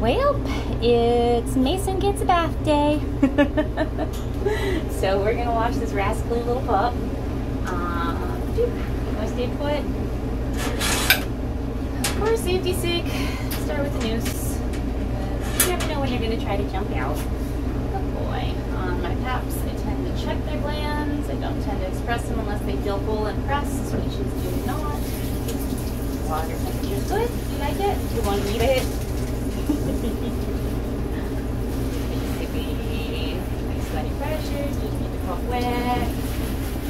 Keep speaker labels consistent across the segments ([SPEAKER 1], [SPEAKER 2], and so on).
[SPEAKER 1] Well, it's Mason gets a bath day. So we're gonna wash this rascally little pup. You wanna stay put? Of course, safety sake, start with the noose. You never know when you're gonna try to jump out. Good boy. My paps, I tend to check their glands. I don't tend to express them unless they feel full and pressed, which is do not. Water temperature is good. You like it? You want to eat it? Basically, nice sweaty pressure. Just need to cough wet.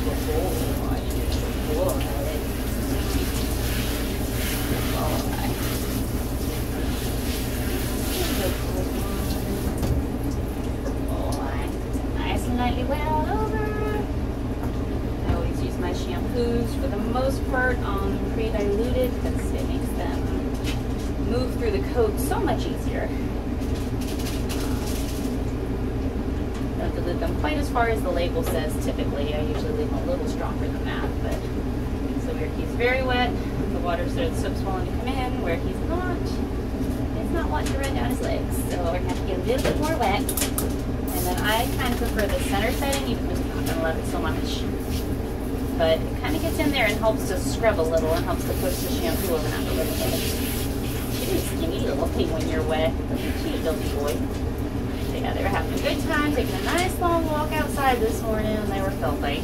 [SPEAKER 1] Good boy. Good boy. Good boy. Nice and lightly wet all over. I always use my shampoos for the most part pre-diluted because it makes them move through the coat so much easier. Don't dilute them quite as far as the label says typically. I usually leave them a little stronger than that. But so where he's very wet, the water starts soap's wanting to come in. Where he's not, it's not wanting to run down his legs. So we're going to have to get a little bit more wet. And then I kind of prefer the center setting, even though I'm not going to love it so much. But it kind of gets in there and helps to scrub a little and helps to push the shampoo over and a little bit. You're skinny little thing when you're wet. Look at you, little boy. So yeah, they were having a good time, taking a nice long walk outside this morning, and they were filthy.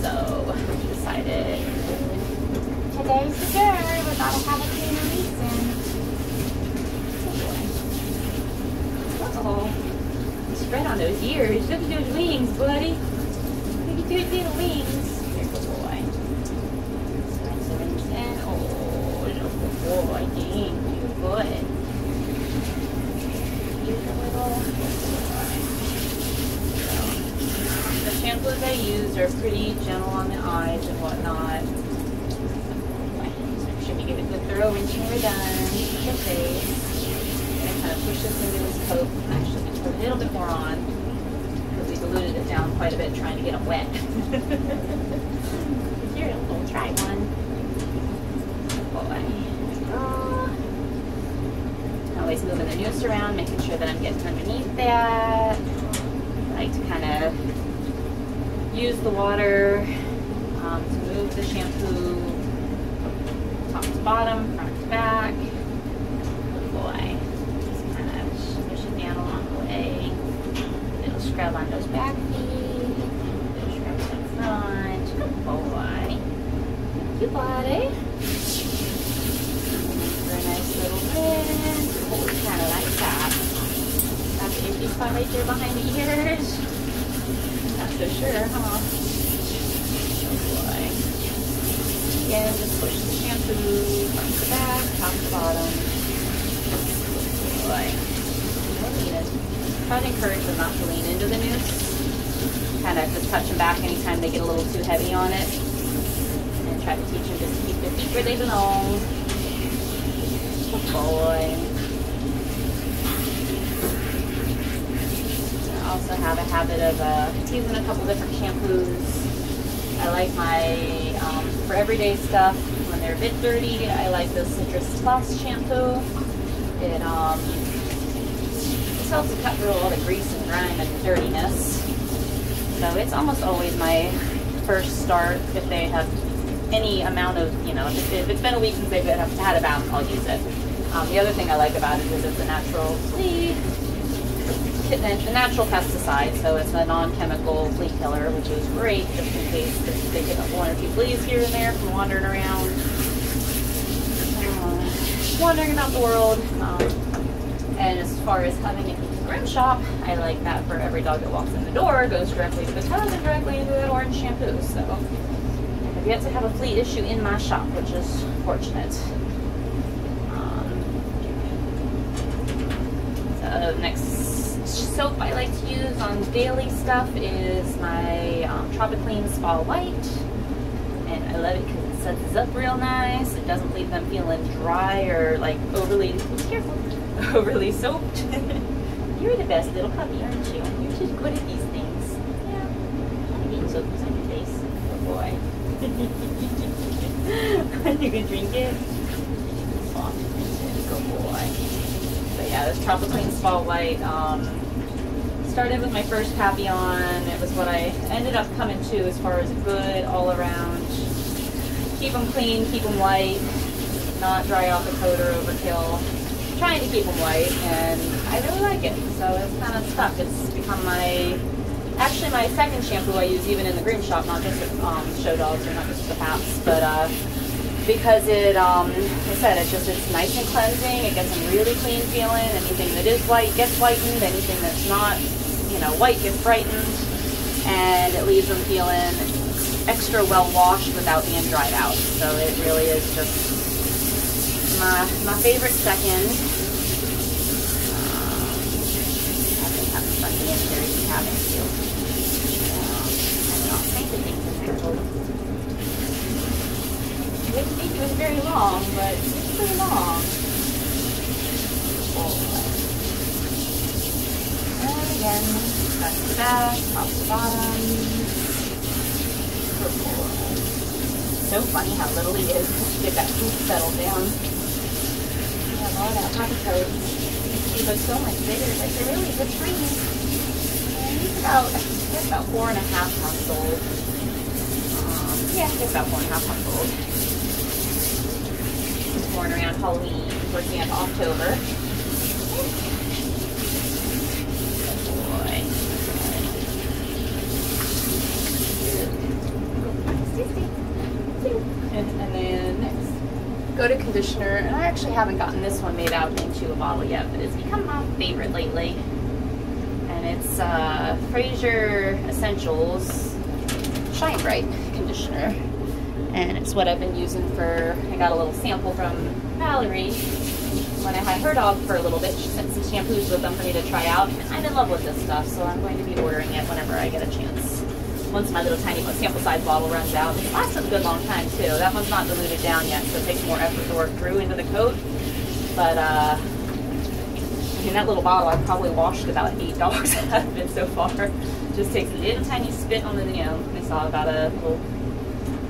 [SPEAKER 1] So we decided today's the day we gotta have a cleaner reason. Uh-oh. Spread on those ears. Look at those wings, buddy. Look at those little wings. Boy, dang, you're good. The shampoos I use are pretty gentle on the eyes and whatnot. So make sure you give it a good thorough rinsing when we're done. The face. And kind of push this into his coat. Actually, just put a little bit more on because we diluted it down quite a bit trying to get them wet. Here, we'll try one. Always moving the noose around, making sure that I'm getting underneath that. I like to kind of use the water to move the shampoo top to bottom, front to back. Good boy. Just kind of push it down along the way. Little scrub on those back feet. Little scrub on the front. Good boy. Thank you, buddy. Nice little rinse. Oh, kind of like that. Got the empty spot right there behind the ears. Not so sure, huh? Oh boy. Again, just push the shampoo front to back, top to bottom. Oh boy. Try to encourage them not to lean into the noose. Kind of just touch them back anytime they get a little too heavy on it. And try to teach them just to keep their feet where they belong. Good boy. I also have a habit of using a couple different shampoos. I like my, for everyday stuff, when they're a bit dirty, I like the Citrus Plus shampoo. It just helps to cut through all the grease and grime and dirtiness. So it's almost always my first start if they have any amount of, if it's been a week since they've had a bath, I'll use it. The other thing I like about it is it's a natural flea, a natural pesticide, so it's a non-chemical flea killer, which is great just in case they pick up one or two fleas here and there from wandering around, wandering about the world. And as far as having it in the groom shop, I like that for every dog that walks in the door, goes directly to the tub and directly into that orange shampoo. So I've yet to have a flea issue in my shop, which is fortunate. So the next soap I like to use on daily stuff is my Tropiclean Spa White. And I love it because it suds up real nice. It doesn't leave them feeling dry or like overly, overly soaped. You're the best little puppy, aren't you? You're just good at these things. Yeah. I'm getting soaps on your face. Good boy. You can drink it. Soft. Good boy. So yeah, yeah, this Tropical Clean Spot White. Started with my first Papillon. It was what I ended up coming to as far as good all around. Keep them clean, keep them white, not dry out the coat or overkill. Trying to keep them white, and I really like it. So it's kind of stuck. It's become actually my second shampoo I use even in the groom shop, not just with show dogs or not just with the paps, but because it, like I said, it's nice and cleansing. It gets them really clean feeling. Anything that is white gets whitened. Anything that's not, white gets brightened, and it leaves them feeling extra well washed without being dried out. So it really is just my favorite second. I think I'm stuck in there having to. I don't think the things are tangled. I didn't think it was very long, but it's pretty long. And again, that's the back, top to bottom. So funny how little he is to get that poop settled down. You have all that puppy coat. He looks so much bigger. Like they're really good breed. And he's about 4.5 months old. Yeah, he's about 4.5 months old. He's born around Halloween, towards the end of October. And then next, go to conditioner. And I actually haven't gotten this one made out into a bottle yet, but it's become my favorite lately. And it's Fraser Essentials Shine Bright conditioner. And it's what I've been using I got a little sample from Valerie when I had her dog for a little bit. She sent some shampoos with them for me to try out. And I'm in love with this stuff, so I'm going to be ordering it whenever I get a chance. Once my little tiny sample size bottle runs out. It lasts a good long time too. That one's not diluted down yet, so it takes more effort to work through into the coat. But I mean, that little bottle, I've probably washed about 8 dogs out of it so far. Just takes a little tiny spit on the, we saw about a little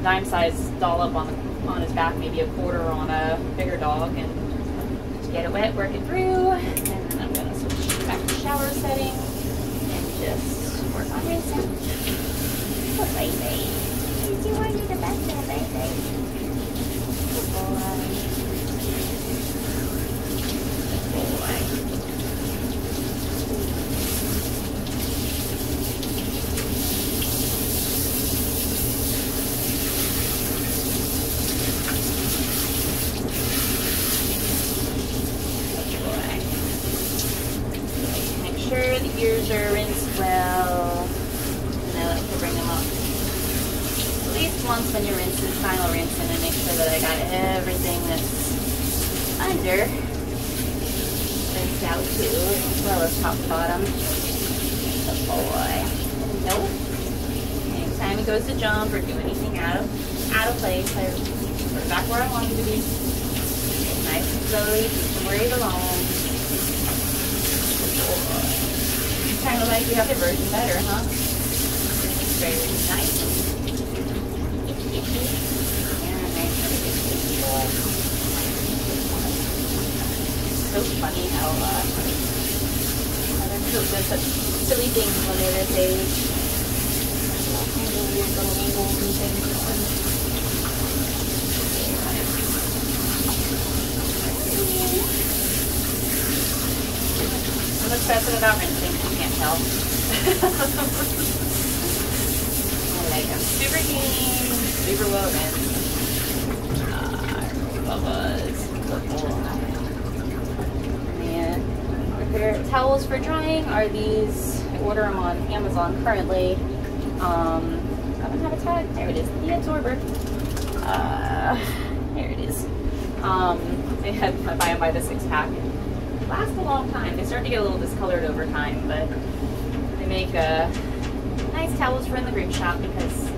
[SPEAKER 1] dime-sized dollop on his back, maybe a quarter on a bigger dog, and to get it wet, work it through, and then I'm gonna switch back to shower setting and just work on rinsing. Good baby. You want to do the best there, baby. Good boy. Good boy. Good boy. Make sure the ears are rinsed well. I like to bring them up at least once when you're rinsing, final rinsing, and make sure that I got everything that's under rinsed out too, as well as top to bottom. Good boy. Nope. Anytime he goes to jump or do anything out of place, I put it back where I want him to be. Nice and slowly, keep him where he belongs. Good boy. Kind of like the other version better, huh? Very nice. So funny how other kids do such silly things when they're this age. All kinds of weird little angles and things. I'm obsessive about rinsing, you can't tell. I'm super clean, super well rinsed. Bubba's. And my favorite towels for drying are these. I order them on Amazon currently. I don't have a tag. There it is. The absorber. There it is. I buy them by the 6-pack. Last a long time. They start to get a little discolored over time, but they make nice towels for in the groom shop because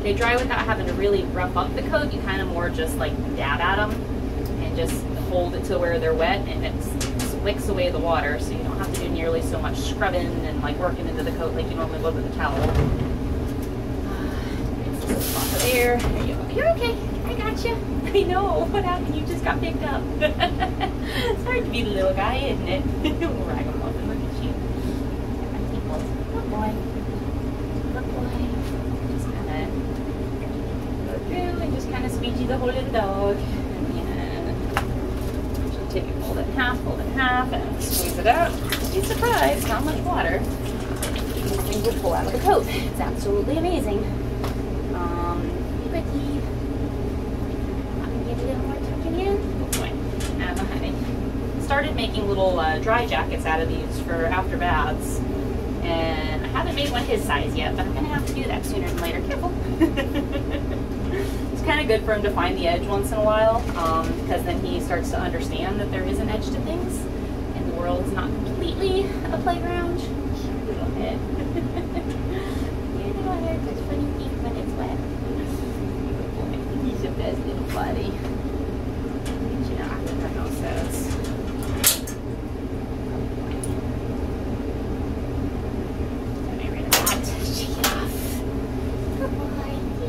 [SPEAKER 1] they dry without having to really rough up the coat. You kind of more just like dab at them and just hold it to where they're wet, and it wicks away the water, so you don't have to do nearly so much scrubbing and like working into the coat like you normally would with a towel. It's just a spot there. There you go. You're okay. I gotcha. I know. What happened? You just got picked up. It's hard to be the little guy, isn't it? Ragamuffin, look at you. Good boy. Good boy. Just kind of go through and just kind of squeegee the whole little dog. Usually take it, fold it in half, and squeeze it out. You'd be surprised how much water these things will pull out of the coat. It's absolutely amazing. Ricky. I can get a little more tucking in. Oh boy. I started making little dry jackets out of these for after baths. And I haven't made one his size yet, but I'm going to have to do that sooner than later. Careful. It's kind of good for him to find the edge once in a while, because then he starts to understand that there is an edge to things, and the world's not completely a playground. Little head. Your little hair does funny things when it's wet. He's the best little buddy. You know, I think our nose says.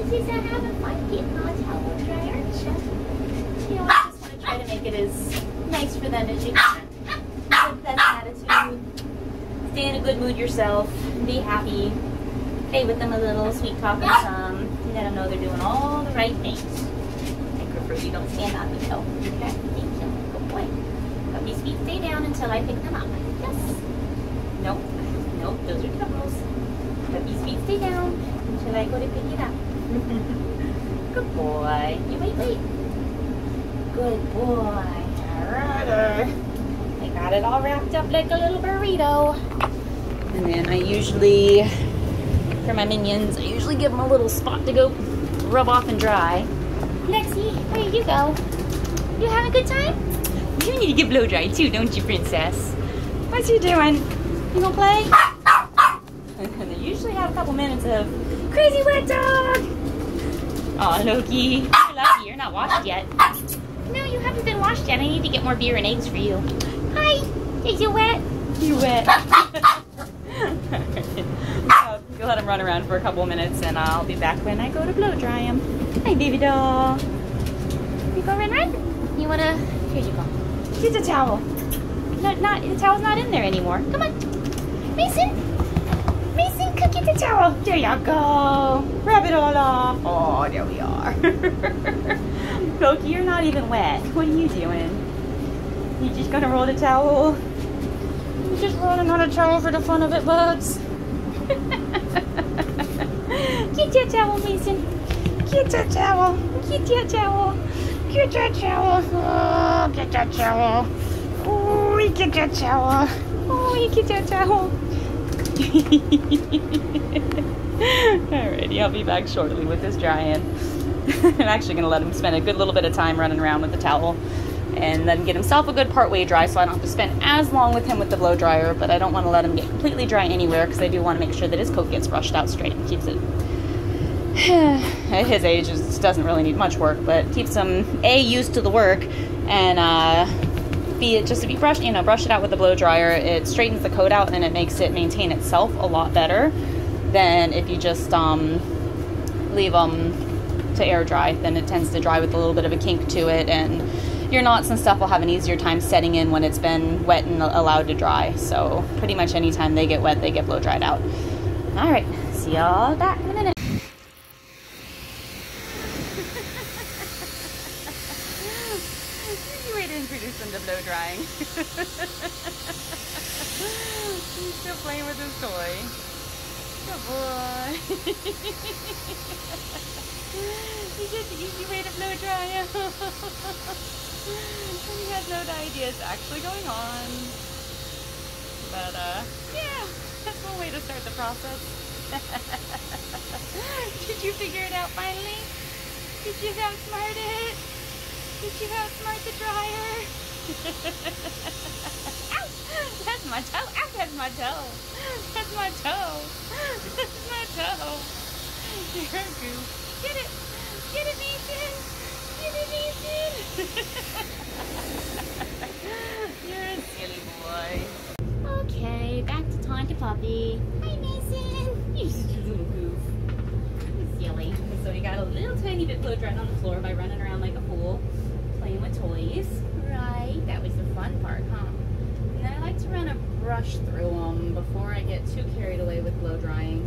[SPEAKER 1] She's not having fun getting on towel dry, aren't you? You know, I just want to try to make it as nice for them as you can. Have a pleasant attitude. Stay in a good mood yourself. Be happy. Play with them a little. Sweet talk them some. Let them know they're doing all the right things. I prefer you don't stand on me, though. Okay? Thank you. Good boy. Puppy's feet stay down until I pick them up. Yes. Nope. Nope. Those are troubles. Puppy's feet stay down until I go to pick it up. Good boy. You wait. Good boy. Alright. I got it all wrapped up like a little burrito. And then I usually, for my minions, I usually give them a little spot to go rub off and dry. Lexi, where you go? You having a good time? You need to get blow dry too, don't you, princess? What you doing? You gonna play? And they usually have a couple minutes of crazy wet dog! Aw, Loki. You're lucky you're not washed yet. No, you haven't been washed yet. I need to get more beer and eggs for you. Hi! Is you wet? You wet. You'll let him run around for a couple minutes and I'll be back when I go to blow dry him. Hi, baby doll. You go run? You wanna... Here you go. Get the towel. No, the towel's not in there anymore. Come on. Mason, come get the towel. There you go. Rub it all off. Oh, there we are. Loki, you're not even wet. What are you doing? You just gonna roll the towel? You're just rolling on a towel for the fun of it, buds. Get that towel, Mason. Get that towel. Get that towel. Get that towel. Oh, get that towel. Oh, you get that towel. Oh, you get that towel. Alrighty, I'll be back shortly with this drying. I'm actually going to let him spend a good little bit of time running around with the towel and then get himself a good part way dry so I don't have to spend as long with him with the blow dryer, but I don't want to let him get completely dry anywhere because I do want to make sure that his coat gets brushed out straight and keeps it at his age. It doesn't really need much work, but keeps him used to the work and just to be brushed, brush it out with the blow dryer. It straightens the coat out and it makes it maintain itself a lot better than if you just leave them to air dry. Then it tends to dry with a little bit of a kink to it, and your knots and stuff will have an easier time setting in when it's been wet and allowed to dry. So pretty much anytime they get wet, they get blow dried out. All right, see y'all back in a minute. Easy way to introduce them to blow drying. He's still playing with his toy. Good boy. He's just an easy way to blow dry him. And he has no idea it's actually going on. But, yeah, that's one way to start the process. Did you figure it out finally? Did you outsmart it? Did you outsmart the dryer? Ow! That's my toe. Ow, that's my toe. That's my toe. That's my toe. You're a goof. Get it. Get it, Mason. Get it, Mason. You're a silly boy. Okay, back to talking to Puppy. Hi, Mason. You're such a little goof. You're silly. So we got got a little tiny bit blow dried on the floor by running around like a fool, playing with toys. Right, that was the fun part, huh? And then I like to run a brush through them before I get too carried away with blow drying,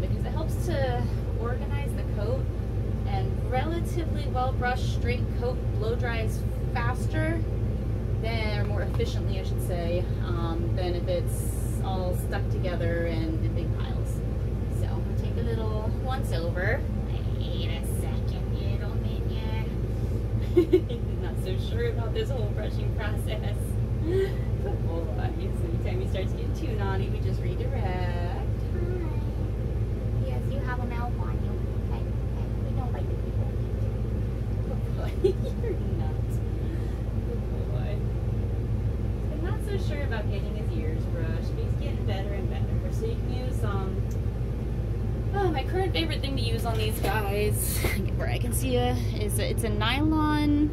[SPEAKER 1] because it helps to organize the coat, and relatively well brushed straight coat blow dries faster than, or more efficiently I should say, than if it's all stuck together and in big piles. So I'll take a little once over. Wait a second, little minion. Not so sure about this whole brushing process. Good boy. So anytime he starts getting too naughty, we just redirect. Hi. Yes, you have a mouth on you. Okay. We don't like the people. Good boy. You're nuts. Good boy. I'm not so sure about getting his ears brushed, but he's getting better and better. So you can use my current favorite thing to use on these guys, where I can see you, is it's a nylon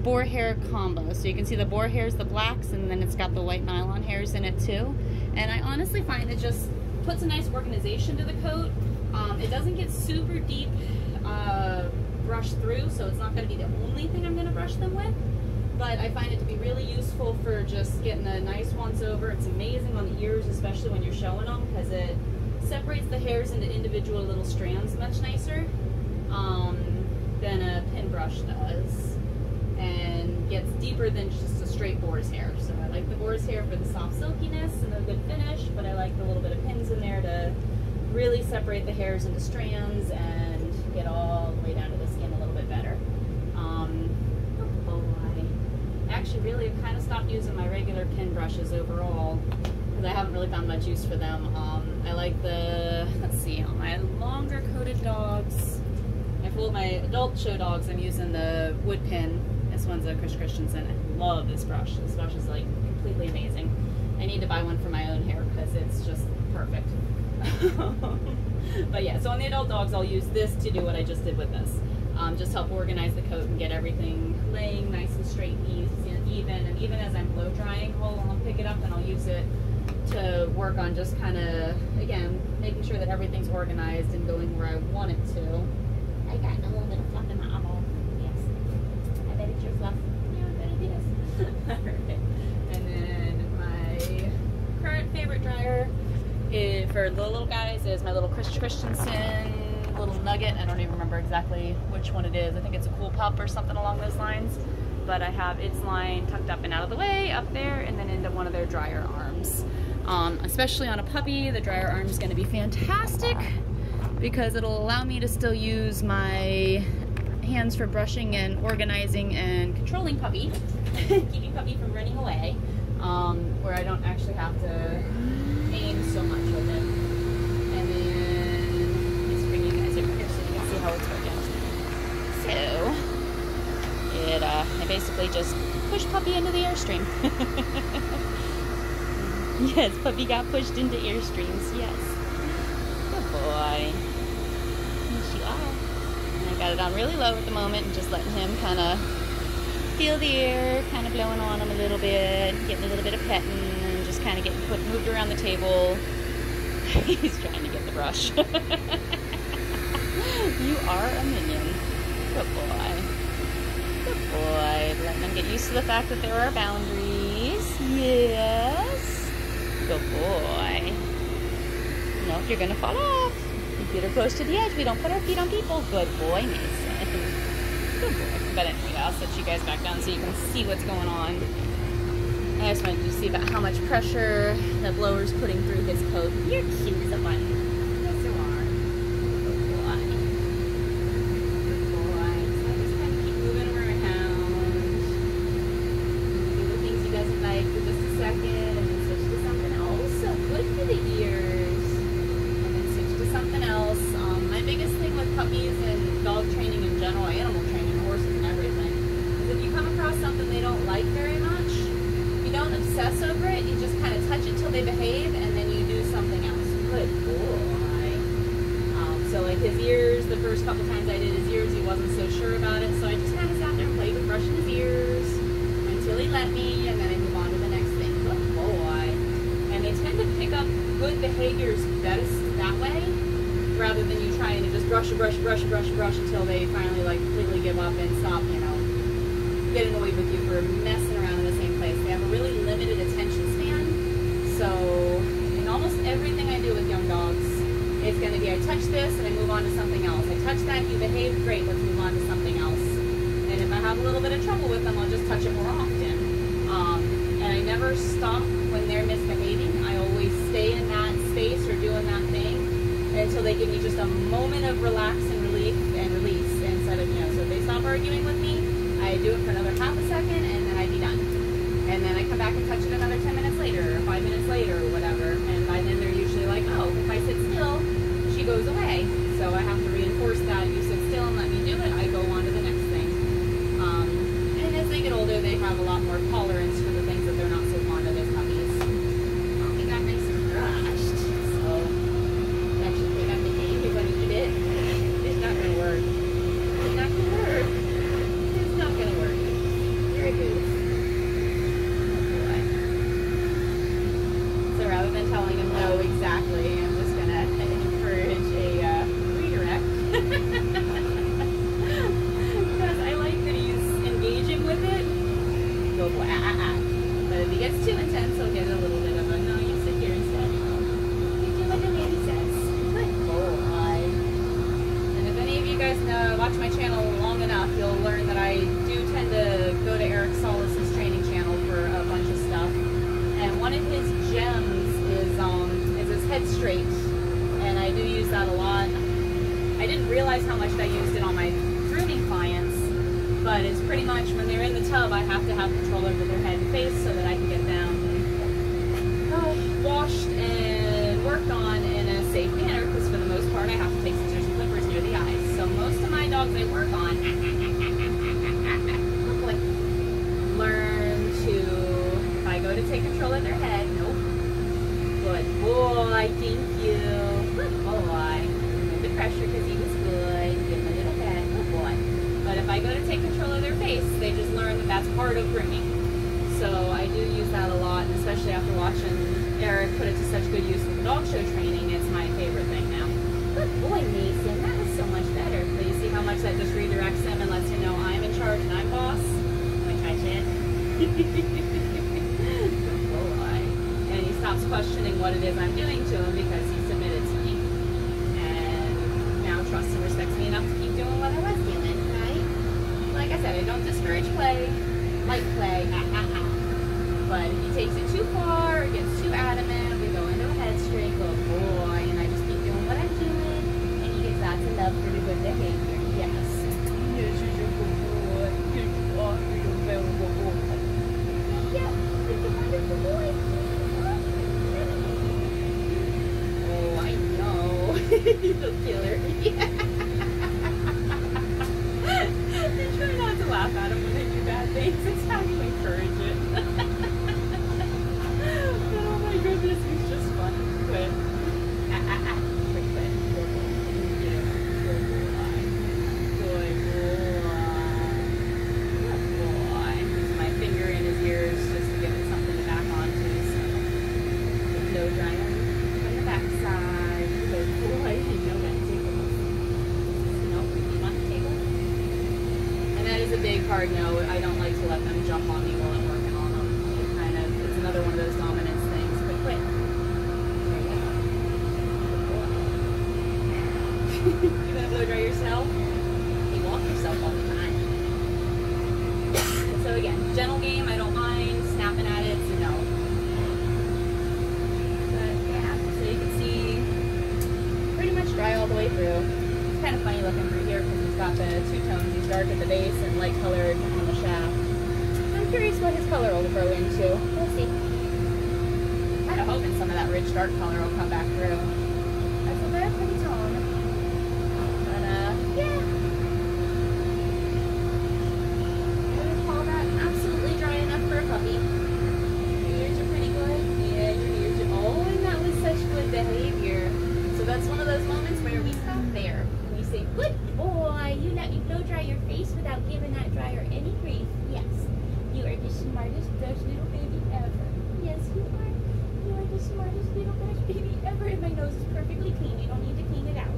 [SPEAKER 1] boar hair combo. So you can see the boar hairs, the blacks, and then it's got the white nylon hairs in it too. And I honestly find it just puts a nice organization to the coat. It doesn't get super deep brushed through, so it's not going to be the only thing I'm going to brush them with. But I find it to be really useful for just getting a nice once over. It's amazing on the ears, especially when you're showing them, because it separates the hairs into individual little strands much nicer than a pin brush does, and gets deeper than just a straight boar's hair. So I like the boar's hair for the soft silkiness and the good finish, but I like the little bit of pins in there to really separate the hairs into strands and get all the way down to the skin a little bit better. Actually, really, I've kind of stopped using my regular pin brushes overall, because I haven't really found much use for them. I like the, let's see, on my longer coated dogs, my adult show dogs, I'm using the wood pin. This one's a Chris Christensen. I love this brush. This brush is like completely amazing. I need to buy one for my own hair because it's just perfect. But yeah, so on the adult dogs, I'll use this to do what I just did with this. Just help organize the coat and get everything laying nice and straight and even. And even as I'm blow drying, I'll pick it up and I'll use it to work on just kind of, again, making sure that everything's organized and going where I want it to. I got a little bit of fluff in my eyeball. Yes. I bet it's your fluff. Yeah, I bet it is. Alright. And then my current favorite dryer for the little guys is my little Chris Christensen little nugget. I don't even remember exactly which one it is. I think it's a Cool Pup or something along those lines. But I have its line tucked up and out of the way up there, and then into one of their dryer arms. Especially on a puppy, the dryer arm is going to be fantastic because it'll allow me to still use my hands for brushing and organizing and controlling puppy, keeping puppy from running away, where I don't actually have to aim so much with it. And then let's bring you guys over here so you can see how it's working. So I basically just push puppy into the airstream. Yes, puppy got pushed into airstreams, yes. Good boy. Yes, you are. And I got it on really low at the moment and just letting him kind of feel the air, kind of blowing on him a little bit, getting a little bit of petting, and just kind of getting moved around the table. He's trying to get the brush. You are a minion. Good boy. Good boy. Letting them get used to the fact that there are boundaries. Yes. Good boy. Nope, you're gonna fall off. Your feet are close to the edge. We don't put our feet on people. Good boy, Mason. Good boy. But anyway, I'll set you guys back down so you can see what's going on. I just wanted you to see about how much pressure the blower's putting through his coat. You're cute as a bunny. Yes, you are. Good boy. Good boy. So I just kind of keep moving him around. Do the things you guys would like for just a second, and then switch to something else. So good for the ears. And then switch to something else. My biggest thing with puppies and dog training in general, animal training, horses and everything, is if you come across something they don't like very much, you don't obsess over it, you just kind of touch it till they behave, and then you do something else. Good boy. So like his ears, the first couple times I did his ears, he wasn't so sure about it, so I just kind of sat there and played with brushing his ears until he let me, and then I move on to the next thing. Good boy. And they tend to pick up good behaviors best that way,
[SPEAKER 2] rather than you trying to just brush until they finally like completely give up and stop, you know, getting away with you for messing around in the same place. They have a really limited attention span. So in almost everything I do with young dogs, it's going to be I touch this and I move on to something else. I touch that, you behaved great, let's move on to something else. And if I have a little bit of trouble with them, I'll just touch it more often. And I never stop when they're misbehaving. I always stay in that space or doing that thing until they give me just a moment of relax and relief and release instead of, you know, so if they stop arguing with me, I do it for another half a second and then I'd be done. And then I come back and touch it another 10 minutes later or 5 minutes later or whatever. And by then they're usually like, oh, if I sit still, she goes away. So I have to reinforce that. You sit still and let me do it, I go on to the next thing. And as they get older, they have a lot more tolerance for the things that they're not so fond of as puppies. Oh, we got nice and crushed. So actually they got the egg, you're going to eat it. It's not going to work. It's not going to work. It's not going to work. You're a goof. So rather than telling him no exactly, I'm just going to encourage a redirect. Because I like that he's engaging with it. Go boy, But if he gets too intense, he'll get a little bit of a, no, you sit here instead. You do what the lady says. Good boy. And if any of you guys watch my channel long enough, you'll learn that I do tend to go to Eric Solis's training channel for a bunch of stuff. And one of his gems is his head straight. And I do use that a lot. I didn't realize how much I used it on my grooming clients, but it's pretty much when they're in the tub, I have to have control over their head and face so that I can get them washed and worked on in a safe manner, because for the most part I have to take scissors and clippers near the eyes. So most of my dogs I work on learn to, if I go to take control of their head, nope. Good boy, thank you. Good boy. Remove the pressure because he was good. Give him a little pet. Good boy. But if I go to take control of their face, they just learn that that's part of grooming. So I do use that a lot, and especially after watching Eric put it to such good use with the dog show training, it's my favorite thing now. Good boy, Mason. That was so much better. But you see how much that just redirects him and lets him know I'm in charge and I'm boss? Can I touch it? Good boy. And he stops questioning what it is I'm doing to him because he submitted to me. And now trusts and respects me enough to keep doing what I was doing, right? Like I said, I don't discourage play. Like play. But if he takes it too far or gets too adamant, we go into a head straight, good boy, and I just keep doing what I'm doing, and he gets lots of love for the good behavior. Yes. Yes, you're a good boy. You're a very good boy. Yeah, you're a wonderful boy. Oh, I know. You'll kill her. Yeah. Try not to laugh at him when they do bad things. It's how you encourage it. Oh my goodness, he's just fun. Quit. Quit. Good boy. Good boy. Good boy. Use my finger in his ears just to give it something to back onto. So the blow dryer from the backside. Good boy. You know that table. Nope. You want the table? That is a big hard no. I don't like to let them jump on me while I'm working on them. It's another one of those dominance things. But quit. There you go. You gonna blow dry yourself? You walk yourself all the time. So again, gentle game. I don't mind snapping at it. It's a no. But yeah, so you can see pretty much dry all the way through. It's kind of funny looking through here because he's got the two tones. He's dark at the base and light colored on the shaft. I'm curious what his color will grow into. We'll see. I'm kind of hoping some of that rich dark color will come back through. That's a very pretty tone. But yeah. I would call that absolutely dry enough for a puppy. Your ears are pretty good. Yeah, your ears are. Oh, and that was such good behavior. So that's one of those moments where we stop there. We say, good boy, you let me blow dry your face without giving that dryer any grief. Yes, you are the smartest Dutch little baby ever. Yes, you are. You are the smartest little Dutch baby ever. And my nose is perfectly clean. You don't need to clean it out.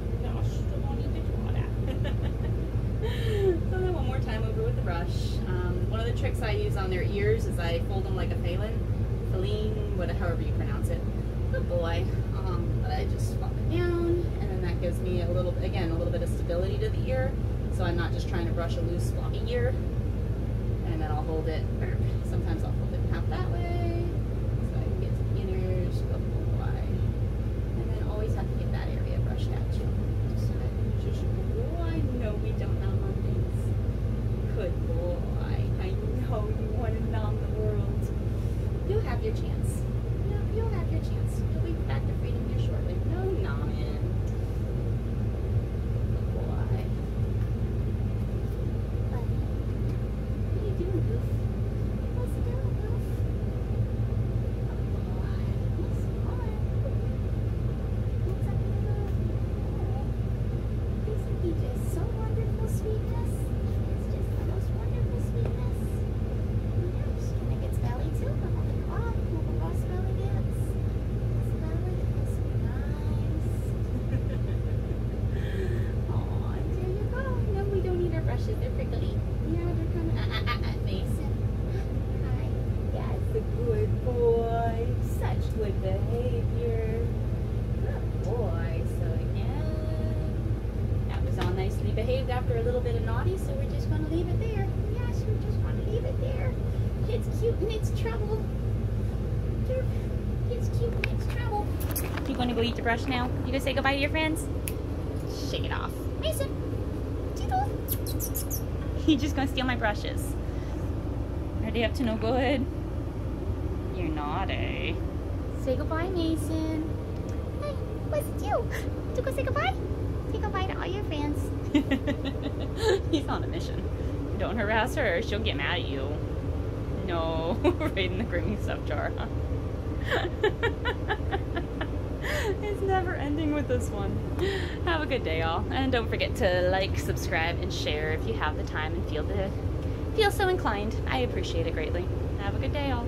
[SPEAKER 2] tricks I use on their ears is I fold them like a Feline, however you pronounce it. Good boy. But I just flop it down, and then that gives me a little bit of stability to the ear, so I'm not just trying to brush a loose floppy ear. And then I'll hold it, or sometimes I'll hold it half that way, so I can get to the inners. Good boy. And then always have to get that area brushed out too. Just boy. No, we don't nom on things. Good boy. I know you want to nom the world. You'll have your chance. You'll have your chance. You'll be back to freedom here shortly. No nomming. Good boy. What are you doing, Goof? What's he doing, Goof? Good boy. Yes, boy. What's up with the Isn't he just so wonderful, sweetness? It's just the most wonderful sweetness. Yeah, just gonna get his belly too. I'm gonna go off. We'll go across belly dance. His belly is so nice. Aw, there you go. No, we don't need our brushes. They're prickly. Yeah, they're kind of Mason. Hi. Yes, a good boy. Such good behavior. Good boy. So again, that was all nicely behaved after a little bit of naughty, so we're just going to leave it there. Yes, we're just going to leave it there. It's cute and it's trouble. It's cute and it's trouble. You going to go eat the brush now? You going to say goodbye to your friends? Shake it off. Mason. Tickle. You're just going to steal my brushes. Are they up to no good? You're naughty. Say goodbye, Mason. Hey, what's it you? To go say goodbye? Say goodbye to all your friends. He's on a mission. Don't harass her or she'll get mad at you. No, right in the grooming stuff jar, huh? It's never ending with this one. Have a good day, all. And don't forget to like, subscribe, and share if you have the time and feel so inclined. I appreciate it greatly. Have a good day, all.